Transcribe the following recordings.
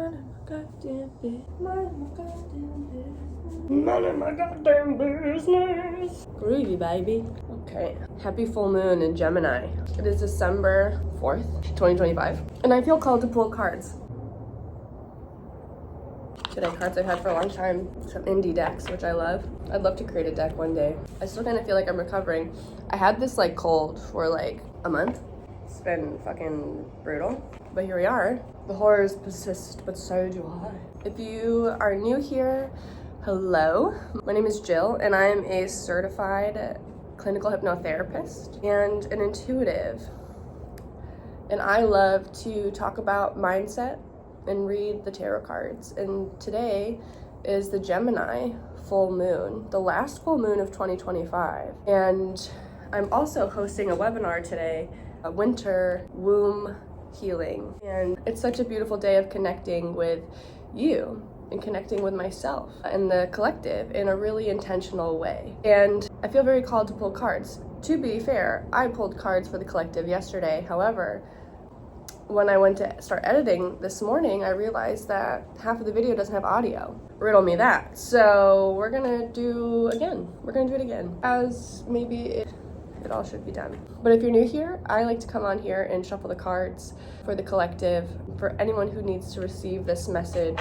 Minding my goddamn business. Minding my goddamn business. Minding my goddamn business. Groovy, baby. Okay. Happy full moon in Gemini. It is December 4th, 2025. And I feel called to pull cards. Today, cards I've had for a long time. Some indie decks, which I love. I'd love to create a deck one day. I still kind of feel like I'm recovering. I had this like cold for like a month. It's been fucking brutal. But here we are. The horrors persist, but so do I. If you are new here, hello. My name is Jill, and I am a certified clinical hypnotherapist and an intuitive. And I love to talk about mindset and read the tarot cards. And today is the Gemini full moon, the last full moon of 2025. And I'm also hosting a webinar today, a winter womb healing. And it's such a beautiful day of connecting with you and connecting with myself and the collective in a really intentional way. And I feel very called to pull cards. To be fair, I pulled cards for the collective yesterday. However, when I went to start editing this morning, I realized that half of the video doesn't have audio. Riddle me that. So we're gonna do it again, as maybe it all should be done. But if you're new here, I like to come on here and shuffle the cards for the collective, for anyone who needs to receive this message.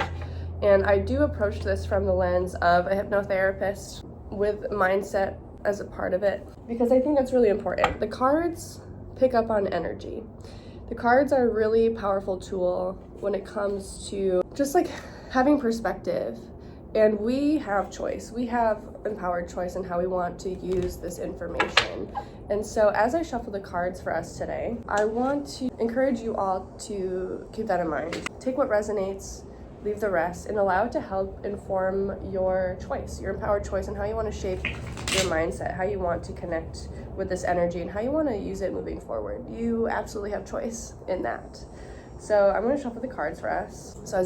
And I do approach this from the lens of a hypnotherapist with mindset as a part of it, because I think that's really important. The cards pick up on energy. The cards are a really powerful tool when it comes to just like having perspective. And we have choice. We have empowered choice in how we want to use this information. And so as I shuffle the cards for us today, I want to encourage you all to keep that in mind. Take what resonates, leave the rest, and allow it to help inform your choice, your empowered choice, and how you want to shape your mindset, how you want to connect with this energy, and how you want to use it moving forward. You absolutely have choice in that. So I'm going to shuffle the cards for us. So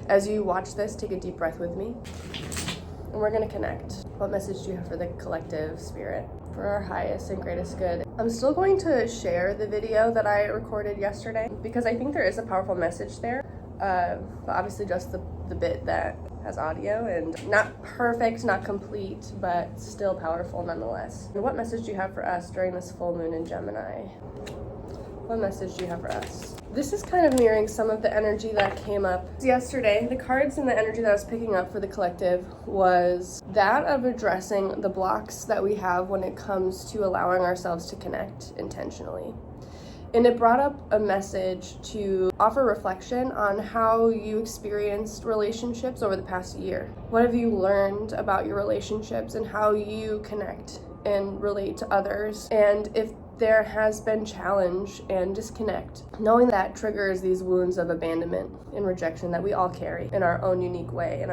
as you watch this, take a deep breath with me, and we're going to connect. What message do you have for the collective spirit, for our highest and greatest good? I'm still going to share the video that I recorded yesterday, because I think there is a powerful message there. But obviously just the bit that has audio, and not perfect, not complete, but still powerful nonetheless. And what message do you have for us during this full moon in Gemini? What message do you have for us? This is kind of mirroring some of the energy that came up yesterday. The cards and the energy that I was picking up for the collective was that of addressing the blocks that we have when it comes to allowing ourselves to connect intentionally. And it brought up a message to offer reflection on how you experienced relationships over the past year. What have you learned about your relationships and how you connect and relate to others? And if there has been challenge and disconnect, knowing that triggers these wounds of abandonment and rejection that we all carry in our own unique way,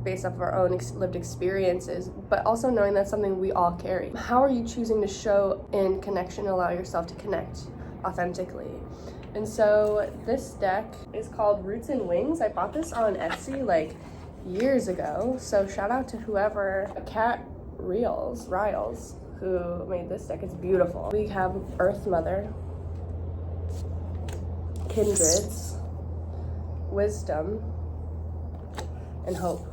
based off of our own lived experiences, but also knowing that's something we all carry. How are you choosing to show in connection and allow yourself to connect authentically? And so this deck is called Roots and Wings. I bought this on Etsy like years ago, so shout out to whoever, Cat Riles, who made this deck. It's beautiful. We have Earth Mother, Kindreds, Wisdom, and Hope.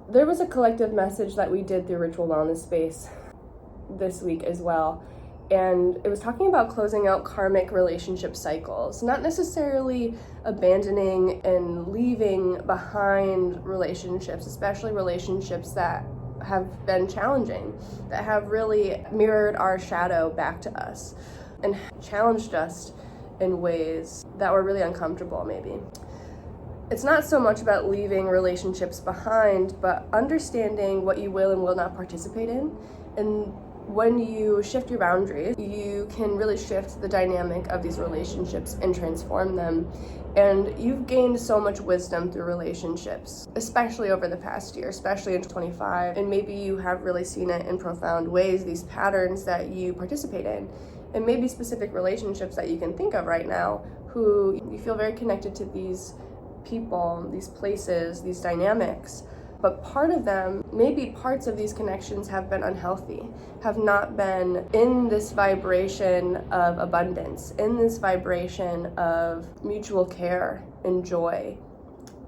There was a collective message that we did through Ritual Wellness Space this week as well, and it was talking about closing out karmic relationship cycles, not necessarily abandoning and leaving behind relationships, especially relationships that have been challenging, that have really mirrored our shadow back to us and challenged us in ways that were really uncomfortable. Maybe it's not so much about leaving relationships behind, but understanding what you will and will not participate in. And when you shift your boundaries, you can really shift the dynamic of these relationships and transform them. And you've gained so much wisdom through relationships, especially over the past year, especially in 2025. And maybe you have really seen it in profound ways, these patterns that you participate in. And maybe specific relationships that you can think of right now, who you feel very connected to these people, these places, these dynamics. but part of them, maybe parts of these connections have been unhealthy, have not been in this vibration of abundance, in this vibration of mutual care and joy.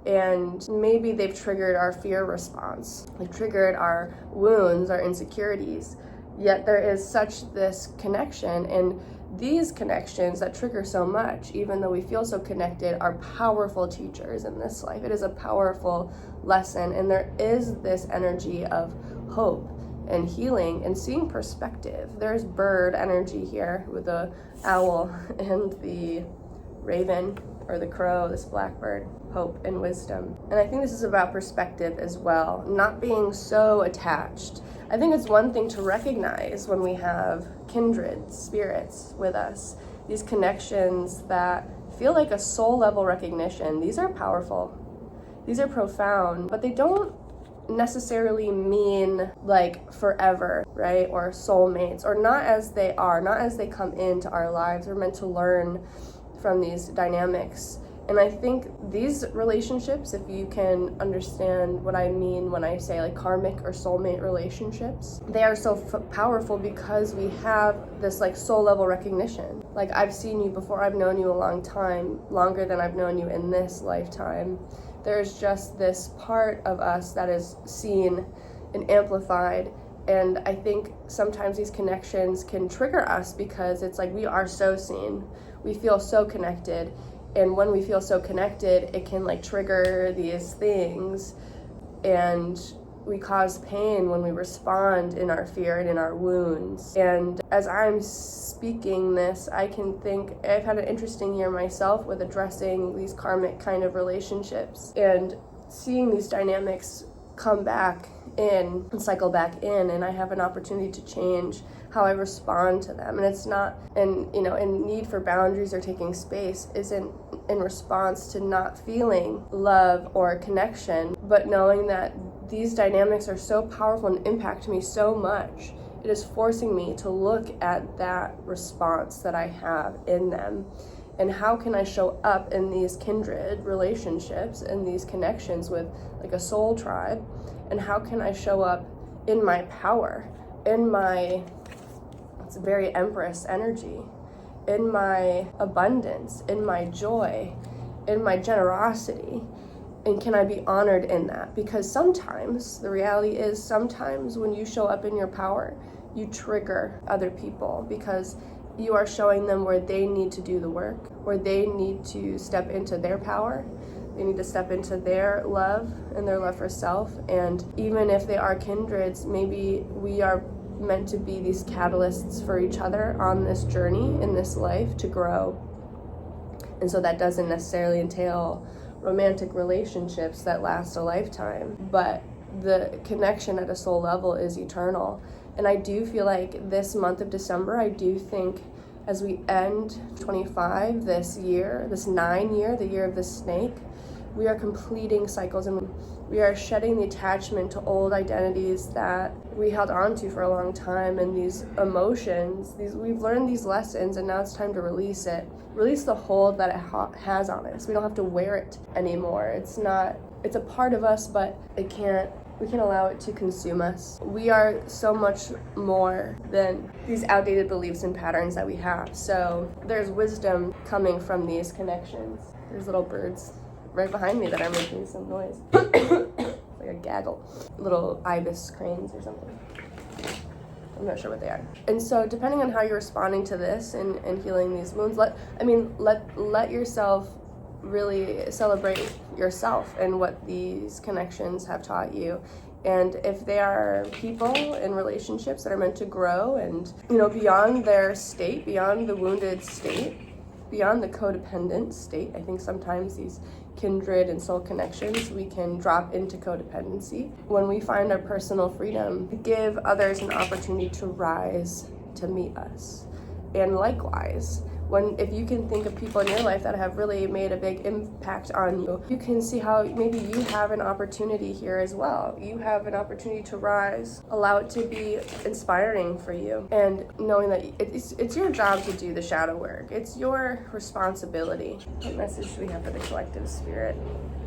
And maybe they've triggered our fear response. They've triggered our wounds, our insecurities. Yet there is such this connection, and these connections that trigger so much, even though we feel so connected, are powerful teachers in this life. It is a powerful lesson, and there is this energy of hope and healing and seeing perspective. There's bird energy here with the owl and the raven, or the crow, this blackbird, hope and wisdom. And I think this is about perspective as well, not being so attached. I think it's one thing to recognize when we have kindred spirits with us, these connections that feel like a soul level recognition. These are powerful, these are profound, but they don't necessarily mean like forever, right? Or soulmates, or not as they are, not as they come into our lives. We're meant to learn from these dynamics. And I think these relationships, if you can understand what I mean when I say like karmic or soulmate relationships, they are so powerful because we have this like soul level recognition. Like, I've seen you before, I've known you a long time, longer than I've known you in this lifetime. There's just this part of us that is seen and amplified. And I think sometimes these connections can trigger us because it's like we are so seen. We feel so connected. And when we feel so connected, it can like trigger these things, and we cause pain when we respond in our fear and in our wounds. And as I'm speaking this, I can think I've had an interesting year myself with addressing these karmic kind of relationships and seeing these dynamics come back in and cycle back in, and I have an opportunity to change how I respond to them. And it's not, and need for boundaries or taking space isn't in response to not feeling love or connection, but knowing that these dynamics are so powerful and impact me so much. It is forcing me to look at that response that I have in them, and how can I show up in these kindred relationships and these connections with like a soul tribe, and how can I show up in my power, in my, it's a very Empress energy, in my abundance, in my joy, in my generosity, and can I be honored in that? Because sometimes, the reality is sometimes when you show up in your power, you trigger other people because you are showing them where they need to do the work, where they need to step into their power. They need to step into their love and their love for self. And even if they are kindreds, maybe we are meant to be these catalysts for each other on this journey in this life to grow. And so that doesn't necessarily entail romantic relationships that last a lifetime, but the connection at a soul level is eternal. And I do feel like this month of December, I do think as we end 25, this year, this 9 year, the year of the snake, we are completing cycles, and we are shedding the attachment to old identities that we held on to for a long time, and these emotions, we've learned these lessons, and now it's time to release it. Release the hold that it has on us. We don't have to wear it anymore. It's a part of us, but we can't allow it to consume us. We are so much more than these outdated beliefs and patterns that we have. So there's wisdom coming from these connections. There's little birds right behind me that are making some noise. Like a gaggle. Little ibis cranes or something. I'm not sure what they are. And so depending on how you're responding to this and healing these wounds, let yourself really celebrate yourself and what these connections have taught you. And if they are people in relationships that are meant to grow and, beyond their state, beyond the wounded state, beyond the codependent state, I think sometimes these kindred and soul connections, we can drop into codependency. When we find our personal freedom, give others an opportunity to rise to meet us. And likewise, if you can think of people in your life that have really made a big impact on you, you can see how maybe you have an opportunity here as well. You have an opportunity to rise, allow it to be inspiring for you, and knowing that it's your job to do the shadow work. It's your responsibility. What message do we have for the collective spirit?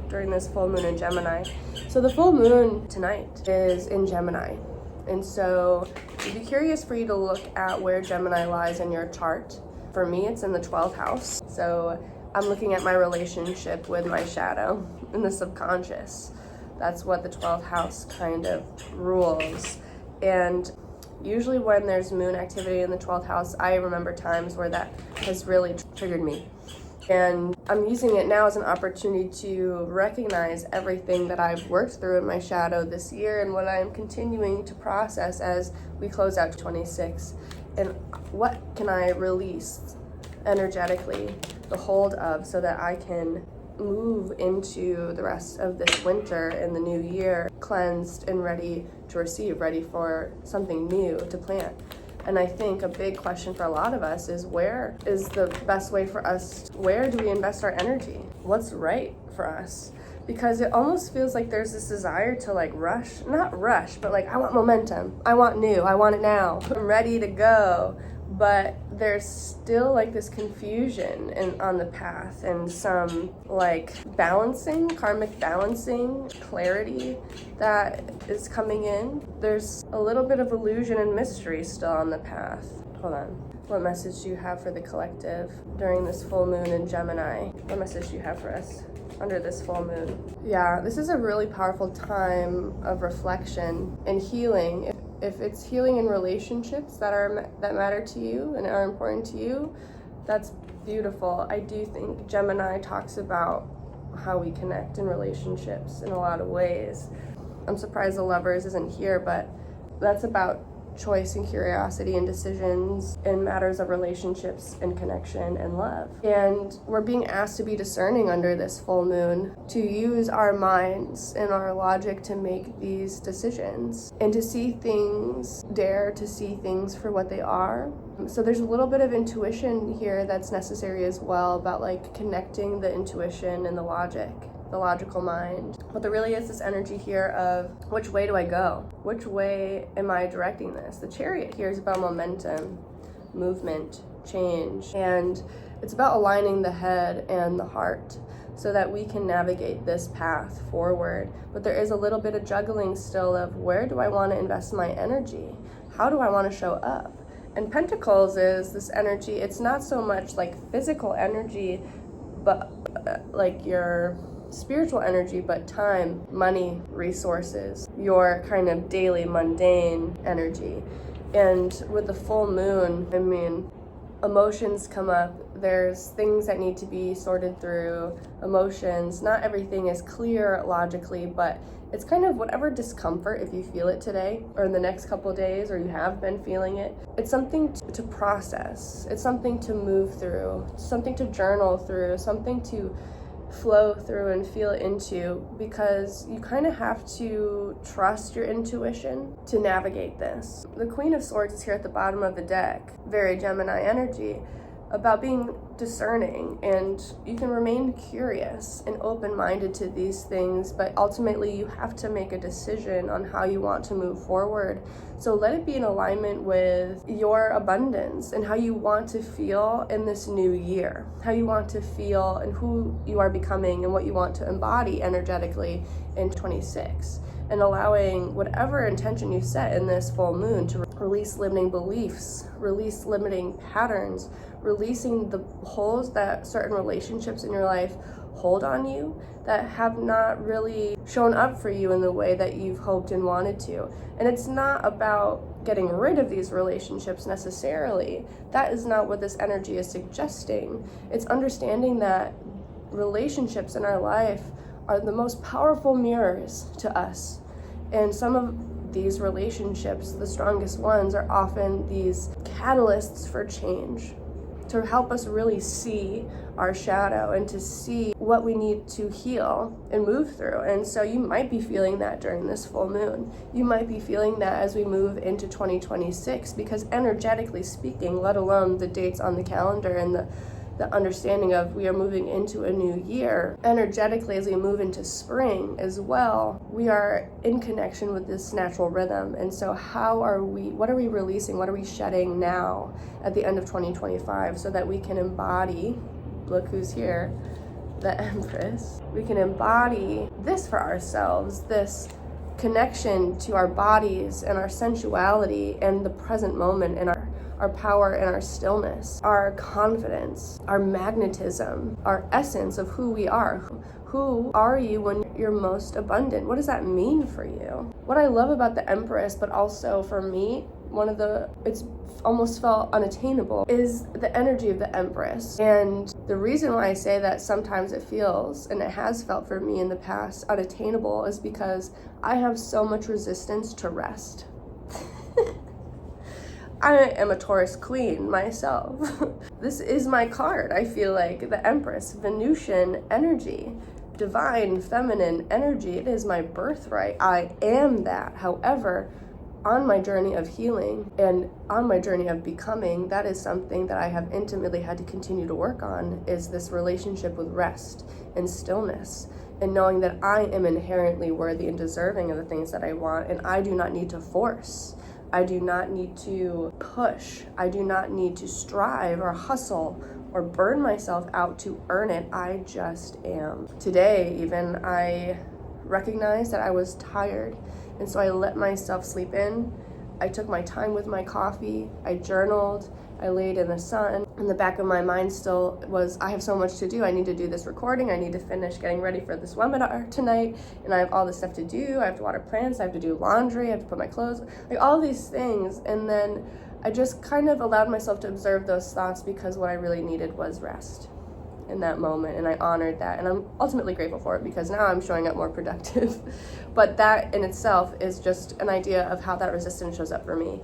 during this full moon in Gemini. So the full moon tonight is in Gemini. And so it'd be curious for you to look at where Gemini lies in your chart. For me, it's in the 12th house. So I'm looking at my relationship with my shadow in the subconscious. That's what the 12th house kind of rules. And usually when there's moon activity in the 12th house, I remember times where that has really triggered me. And I'm using it now as an opportunity to recognize everything that I've worked through in my shadow this year and what I am continuing to process as we close out 26. And what can I release energetically the hold of so that I can move into the rest of this winter and the new year cleansed and ready to receive, ready for something new to plant. And I think a big question for a lot of us is, where is the best way for us? Where do we invest our energy? What's right for us? Because it almost feels like there's this desire to like rush, not rush, but like I want momentum. I want new, I want it now. I'm ready to go. But there's still like this confusion on the path and some like balancing, karmic balancing, clarity that is coming in. There's a little bit of illusion and mystery still on the path. Hold on. What message do you have for the collective during this full moon in Gemini? What message do you have for us under this full moon? Yeah, this is a really powerful time of reflection and healing. If it's healing in relationships that matter to you and are important to you, that's beautiful. I do think Gemini talks about how we connect in relationships in a lot of ways. I'm surprised the Lovers isn't here, but that's about choice and curiosity and decisions in matters of relationships and connection and love. And we're being asked to be discerning under this full moon, to use our minds and our logic to make these decisions and to see things, dare to see things for what they are. So there's a little bit of intuition here that's necessary as well, about like connecting the intuition and the logic, the logical mind. But there really is this energy here of, which way do I go? Which way am I directing this? The Chariot here is about momentum, movement, change, and it's about aligning the head and the heart so that we can navigate this path forward. But there is a little bit of juggling still of, where do I want to invest my energy? How do I want to show up? And Pentacles is this energy. It's not so much like physical energy, but like your spiritual energy, but time, money, resources, your kind of daily mundane energy. And with the full moon, I mean, emotions come up. There's things that need to be sorted through, emotions. Not everything is clear logically, but it's kind of whatever discomfort, if you feel it today or in the next couple of days, or you have been feeling it, it's something to process. It's something to move through, something to journal through, something to flow through and feel into, because you kind of have to trust your intuition to navigate this. The Queen of Swords is here at the bottom of the deck, very Gemini energy, about being discerning, and you can remain curious and open-minded to these things, but ultimately you have to make a decision on how you want to move forward. So let it be in alignment with your abundance and how you want to feel in this new year, how you want to feel and who you are becoming and what you want to embody energetically in 26. And allowing whatever intention you set in this full moon to release limiting beliefs, release limiting patterns, releasing the holes that certain relationships in your life hold on you that have not really shown up for you in the way that you've hoped and wanted to. And it's not about getting rid of these relationships necessarily. That is not what this energy is suggesting. It's understanding that relationships in our life are the most powerful mirrors to us. And some of these relationships, the strongest ones, are often these catalysts for change, to help us really see our shadow and to see what we need to heal and move through. And so you might be feeling that during this full moon. You might be feeling that as we move into 2026, because energetically speaking, let alone the dates on the calendar and the understanding of we are moving into a new year, energetically as we move into spring as well, we are in connection with this natural rhythm. And so what are we releasing, what are we shedding now at the end of 2025 so that we can embody, look who's here, the Empress, we can embody this for ourselves, this connection to our bodies and our sensuality and the present moment and our power and our stillness, our confidence, our magnetism, our essence of who we are. Who are you when you're most abundant? What does that mean for you? What I love about the Empress, but also for me, it's almost felt unattainable, is the energy of the Empress. And the reason why I say that sometimes it feels, and it has felt for me in the past, unattainable is because I have so much resistance to rest. I am a Taurus queen myself. This is my card. I feel like the Empress, Venusian energy, divine feminine energy. It is my birthright. I am that. However, on my journey of healing and on my journey of becoming, that is something that I have intimately had to continue to work on, is this relationship with rest and stillness, and knowing that I am inherently worthy and deserving of the things that I want, and I do not need to force. I do not need to push. I do not need to strive or hustle or burn myself out to earn it. I just am. Today, even, I recognized that I was tired, and so I let myself sleep in. I took my time with my coffee. I journaled. I laid in the sun. In the back of my mind still was, I have so much to do. I need to do this recording. I need to finish getting ready for this webinar tonight. And I have all this stuff to do. I have to water plants. I have to do laundry. I have to put my clothes, like all these things. And then I just kind of allowed myself to observe those thoughts, because what I really needed was rest in that moment. And I honored that. And I'm ultimately grateful for it, because now I'm showing up more productive. But that in itself is just an idea of how that resistance shows up for me.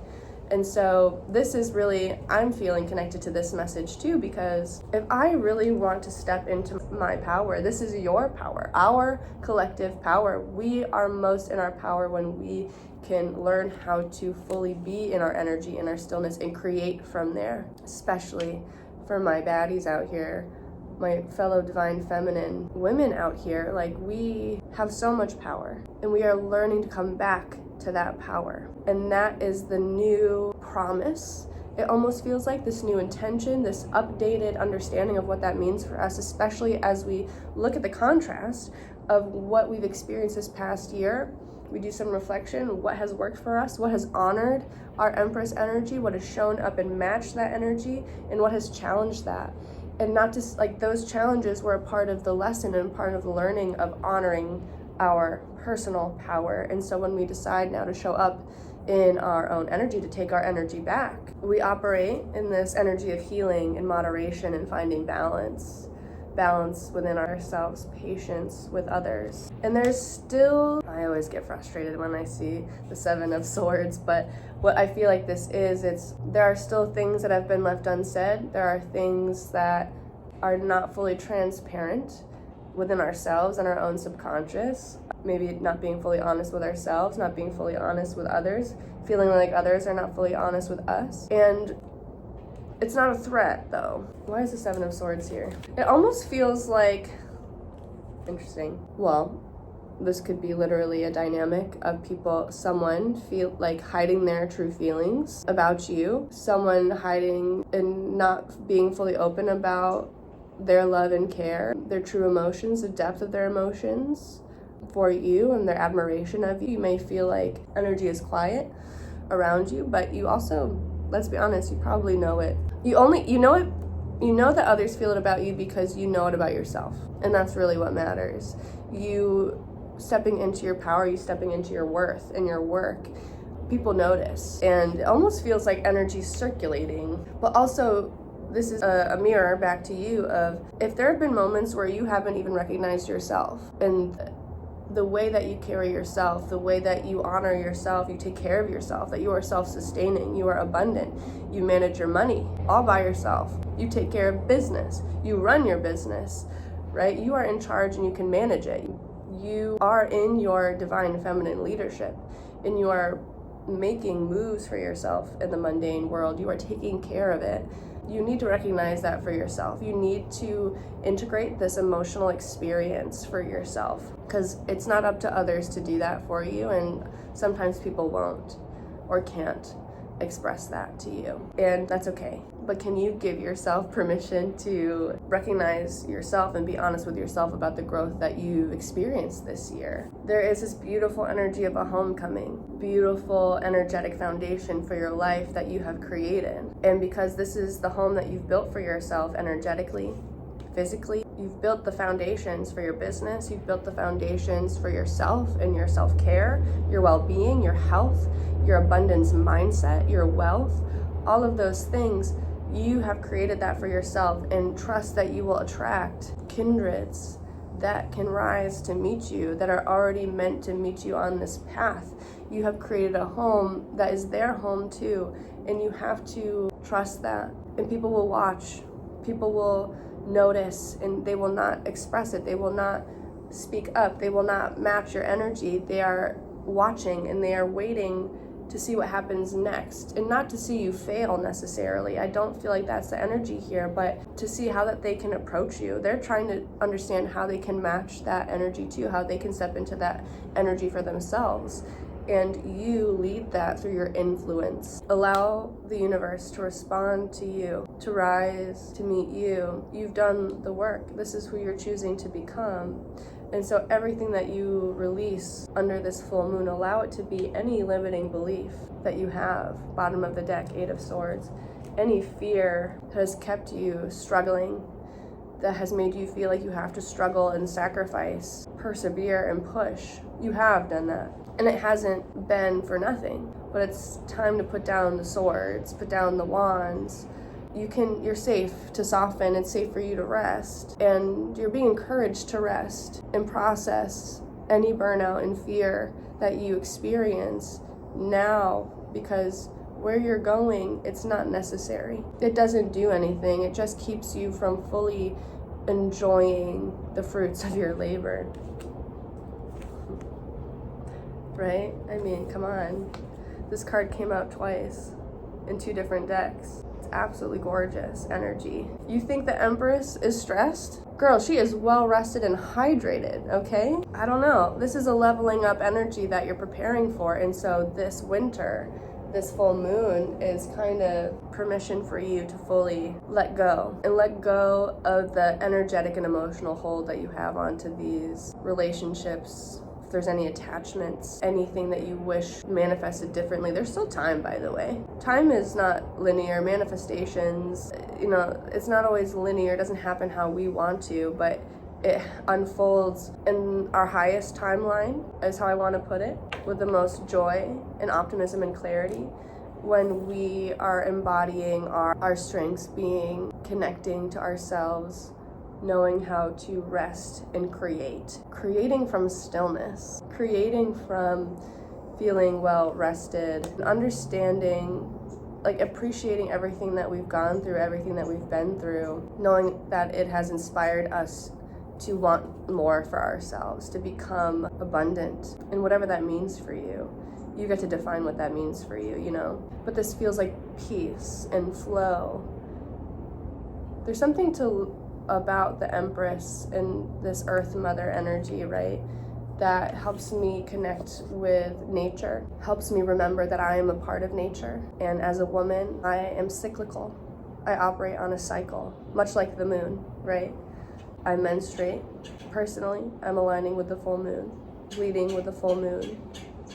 And so this is really, I'm feeling connected to this message too, because if I really want to step into my power, this is your power, our collective power. We are most in our power when we can learn how to fully be in our energy and our stillness and create from there, especially for my baddies out here, my fellow divine feminine women out here. Like, we have so much power, and we are learning to come back to that power. And that is the new promise. It almost feels like this new intention, this updated understanding of what that means for us, especially as we look at the contrast of what we've experienced this past year. We do some reflection, what has worked for us, what has honored our Empress energy, what has shown up and matched that energy, and what has challenged that. And not just like those challenges were a part of the lesson and part of the learning of honoring our personal power. And so when we decide now to show up in our own energy, to take our energy back, we operate in this energy of healing and moderation and finding balance within ourselves, patience with others. And there's still, I always get frustrated when I see the Seven of Swords, but what I feel like this is, there are still things that have been left unsaid. There are things that are not fully transparent within ourselves and our own subconscious. Maybe not being fully honest with ourselves, not being fully honest with others, feeling like others are not fully honest with us. And it's not a threat, though. Why is the Seven of Swords here? It almost feels like, interesting. Well, this could be literally a dynamic of people, someone feel like hiding their true feelings about you, someone hiding and not being fully open about their love and care, their true emotions, the depth of their emotions for you and their admiration of you. You may feel like energy is quiet around you, but you also, let's be honest, you probably know it. You know that others feel it about you because you know it about yourself. And that's really what matters. You stepping into your power, you stepping into your worth and your work. People notice. And it almost feels like energy circulating. But also, this is a mirror back to you of if there have been moments where you haven't even recognized yourself, and the way that you carry yourself, the way that you honor yourself, you take care of yourself, that you are self-sustaining, you are abundant, you manage your money all by yourself, you take care of business, you run your business, right? You are in charge and you can manage it. You are in your divine feminine leadership, and you are making moves for yourself in the mundane world. You are taking care of it. You need to recognize that for yourself. You need to integrate this emotional experience for yourself, because it's not up to others to do that for you, and sometimes people won't or can't. express that to you, and that's okay. But can you give yourself permission to recognize yourself and be honest with yourself about the growth that you've experienced this year? There is this beautiful energy of a homecoming, beautiful energetic foundation for your life that you have created. And because this is the home that you've built for yourself energetically, physically, you've built the foundations for your business, you've built the foundations for yourself and your self-care, your well-being, your health, your abundance mindset, your wealth, all of those things. You have created that for yourself, and trust that you will attract kindreds that can rise to meet you, that are already meant to meet you on this path. You have created a home that is their home too, and you have to trust that. And people will watch, people will notice, and they will not express it, they will not speak up, they will not match your energy. They are watching and they are waiting to see what happens next, and not to see you fail necessarily. I don't feel like that's the energy here, but to see how that they can approach you. They're trying to understand how they can match that energy to you, how they can step into that energy for themselves. And you lead that through your influence. Allow the universe to respond to you, to rise, to meet you. You've done the work. This is who you're choosing to become. And so everything that you release under this full moon, allow it to be any limiting belief that you have. Bottom of the deck, 8 of Swords. Any fear that has kept you struggling, that has made you feel like you have to struggle and sacrifice, persevere and push. You have done that. And it hasn't been for nothing. But it's time to put down the swords, put down the wands. You're safe to soften. It's safe for you to rest. And you're being encouraged to rest and process any burnout and fear that you experience now, because where you're going, it's not necessary. It doesn't do anything. It just keeps you from fully enjoying the fruits of your labor. Right? I mean, come on. This card came out twice in 2 different decks. It's absolutely gorgeous energy. You think the Empress is stressed? Girl, she is well rested and hydrated, okay? I don't know. This is a leveling up energy that you're preparing for. And so this winter, this full moon is kind of permission for you to fully let go, and let go of the energetic and emotional hold that you have onto these relationships. If there's any attachments, anything that you wish manifested differently, there's still time, by the way. Time is not linear. Manifestations, it's not always linear. It doesn't happen how we want to, but it unfolds in our highest timeline, is how I want to put it, with the most joy and optimism and clarity, when we are embodying our strengths, connecting to ourselves, knowing how to rest and creating from stillness, creating from feeling well rested, understanding, like appreciating everything that we've gone through, everything that we've been through, knowing that it has inspired us to want more for ourselves, to become abundant, and whatever that means for you. You get to define what that means for you, But this feels like peace and flow. There's something about the Empress and this Earth Mother energy, right? That helps me connect with nature, helps me remember that I am a part of nature. And as a woman, I am cyclical. I operate on a cycle, much like the moon, right? I menstruate. Personally, I'm aligning with the full moon, bleeding with the full moon,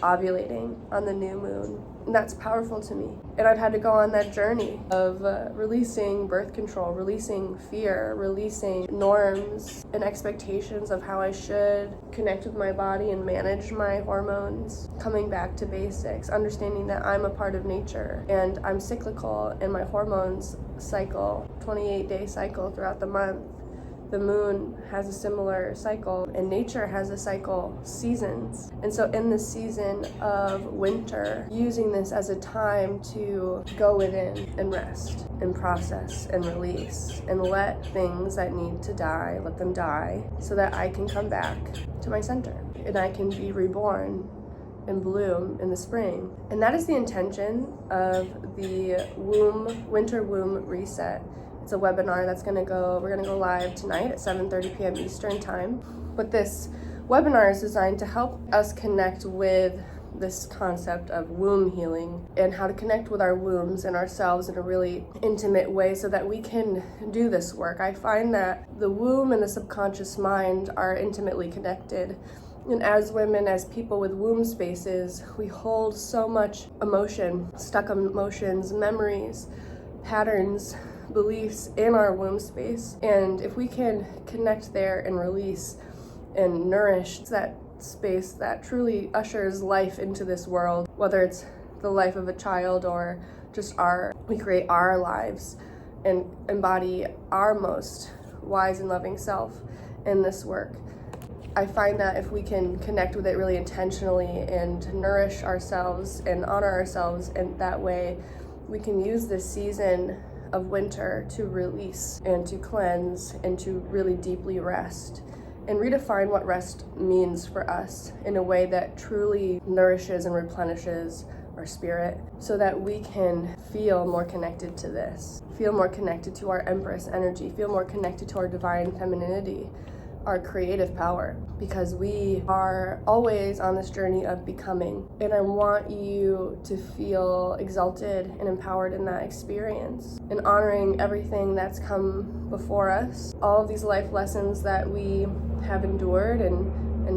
ovulating on the new moon. And that's powerful to me. And I've had to go on that journey of releasing birth control, releasing fear, releasing norms and expectations of how I should connect with my body and manage my hormones, coming back to basics, understanding that I'm a part of nature and I'm cyclical, and my hormones cycle, 28-day cycle throughout the month. The moon has a similar cycle, and nature has a cycle, seasons. And so in the season of winter, using this as a time to go within and rest and process and release and let things that need to die, let them die, so that I can come back to my center and I can be reborn and bloom in the spring. And that is the intention of the winter womb reset. It's a webinar we're gonna go live tonight at 7:30 p.m. Eastern time. But this webinar is designed to help us connect with this concept of womb healing and how to connect with our wombs and ourselves in a really intimate way so that we can do this work. I find that the womb and the subconscious mind are intimately connected. And as women, as people with womb spaces, we hold so much emotion, stuck emotions, memories, patterns, beliefs in our womb space. And if we can connect there and release and nourish that space that truly ushers life into this world, whether it's the life of a child or just we create our lives and embody our most wise and loving self in this work. I find that if we can connect with it really intentionally and nourish ourselves and honor ourselves in that way, we can use this season of winter to release and to cleanse and to really deeply rest and redefine what rest means for us in a way that truly nourishes and replenishes our spirit so that we can feel more connected to this, feel more connected to our Empress energy, feel more connected to our divine femininity, our creative power, because we are always on this journey of becoming. And I want you to feel exalted and empowered in that experience and honoring everything that's come before us, all of these life lessons that we have endured and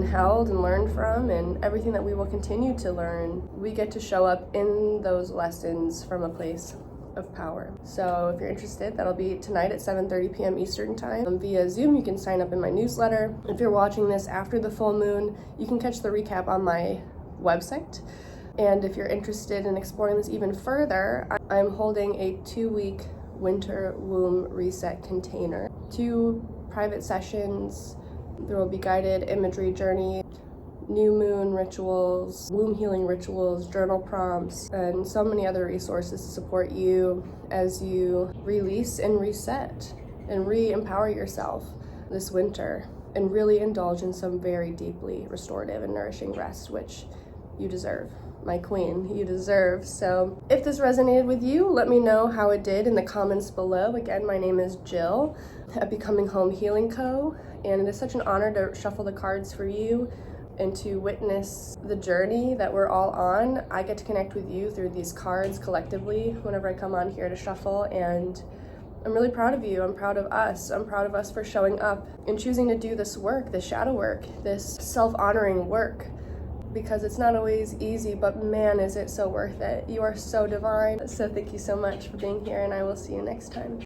held and learned from, and everything that we will continue to learn. We get to show up in those lessons from a place of power. So if you're interested, that'll be tonight at 7:30 p.m. Eastern time via Zoom. You can sign up in my newsletter. If you're watching this after the full moon, you can catch the recap on my website. And if you're interested in exploring this even further, I'm holding a 2-week winter womb reset container. 2 private sessions. There will be guided imagery journey, new moon rituals, womb healing rituals, journal prompts, and so many other resources to support you as you release and reset and re-empower yourself this winter and really indulge in some very deeply restorative and nourishing rest, which you deserve. My queen, you deserve. So if this resonated with you, let me know how it did in the comments below. Again, my name is Jill at Becoming Home Healing Co. And it is such an honor to shuffle the cards for you and to witness the journey that we're all on. I get to connect with you through these cards collectively whenever I come on here to shuffle, and I'm really proud of you. I'm proud of us. I'm proud of us for showing up and choosing to do this work, this shadow work, this self-honoring work, because it's not always easy, but man, is it so worth it. You are so divine. So thank you so much for being here, and I will see you next time.